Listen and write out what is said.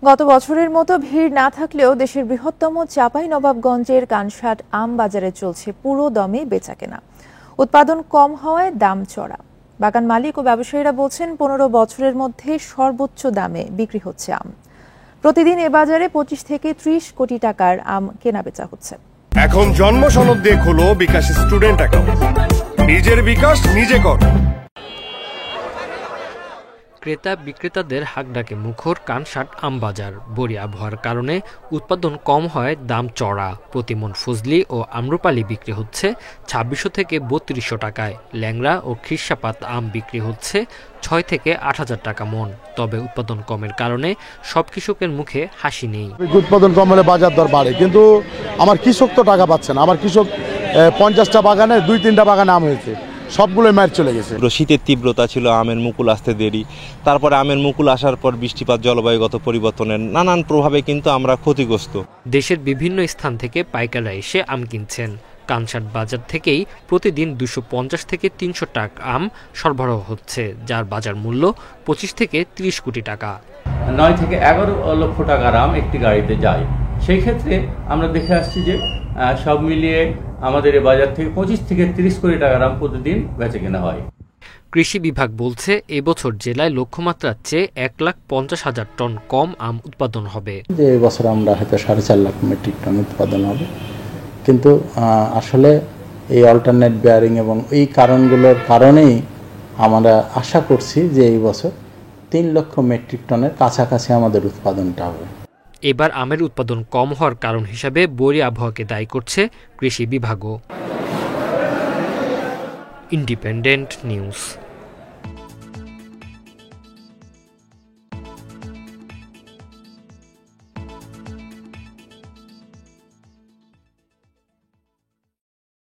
গত বছরের মতো ভিড় না থাকলেও দেশের বৃহত্তম চাঁপাইনবাবগঞ্জের কানসাট আম বাজারে চলছে পুরো দমে বেচাকেনা। উৎপাদন কম হওয়ায় দাম চড়া। বাগান মালিক ও ব্যবসায়ীরা বলছেন ১৫ বছরের মধ্যে সর্বোচ্চ দামে বিক্রি হচ্ছে আম। প্রতিদিন এ বাজারে ২৫ থেকে ৩০ কোটি টাকার আম কেনাবেচা হচ্ছে। এখন জন্ম সনদ দিয়ে খোলো বিকাশ স্টুডেন্ট অ্যাকাউন্ট। নিজের বিকাশ নিজে কর। ক্রেতা বিক্রেতাদের হাঁকডাকে মুখর কানসাট আম বাজার। বরি আবহাওয়ার কারণে উৎপাদন কম হয়, দাম চড়া। প্রতিমন ফজলি ও আম্রপালি বিক্রি হচ্ছে ২৬০০ থেকে ৩২০০ টাকায়। ল্যাংড়া ও খিরসাপাত আম বিক্রি হচ্ছে ৬ থেকে ৮,০০০ টাকা মন। তবে উৎপাদন কমের কারণে সব কৃষকের মুখে হাসি নেই। উৎপাদন কম হলে বাজার দর বাড়ে, কিন্তু আমার কৃষক তো টাকা পাচ্ছে না। আমার কৃষক ৫০টা বাগানে ২-৩টা বাগানে আম হয়েছে, সবগুলোই মার চলে গেছে। শীতের তীব্রতা ছিল, আমের মুকুল আসতে দেরি, তারপরে আমের মুকুল আসার পর বৃষ্টিপাত, জলবায়ুগত পরিবর্তনের নানান প্রভাবে কিন্তু আমরা ক্ষতিগ্রস্ত। দেশের বিভিন্ন স্থান থেকে পাইকাররা এসে আম কিনছেন। কানসাট বাজার থেকেই প্রতিদিন ২৫০ থেকে ৩০০ টাকা আম সরবরাহ হচ্ছে, যার বাজার মূল্য ২৫ থেকে ৩০ কোটি টাকা। ৯ থেকে ১১ লক্ষ টাকার আম একটি গাড়িতে যায়। সেই ক্ষেত্রে আমরা দেখে আসছি যে সব মিলিয়ে আমাদের এই বাজার থেকে ২৫ থেকে ৩০ কোটি টাকার আম প্রতিদিন বেচে কেনা হয়। কৃষি বিভাগ বলছে এবছর জেলায় লক্ষ্যমাত্রার চেয়ে ১,৫০,০০০ টন কম আম উৎপাদন হবে। যে এবছর আমরা হয়তো ৪.৫ লাখ মেট্রিক টন উৎপাদন হবে, কিন্তু আসলে এই অল্টারনেট বেয়ারিং এবং এই কারণগুলোর কারণেই আমরা আশা করছি যে এই বছর ৩ লক্ষ মেট্রিক টনের কাছাকাছি আমাদের উৎপাদনটা হবে। এবার আমের উৎপাদন কম হওয়ার কারণ হিসাবে বৈরী আবহাওয়াকে দায়ী করছে কৃষি বিভাগও। Independent news.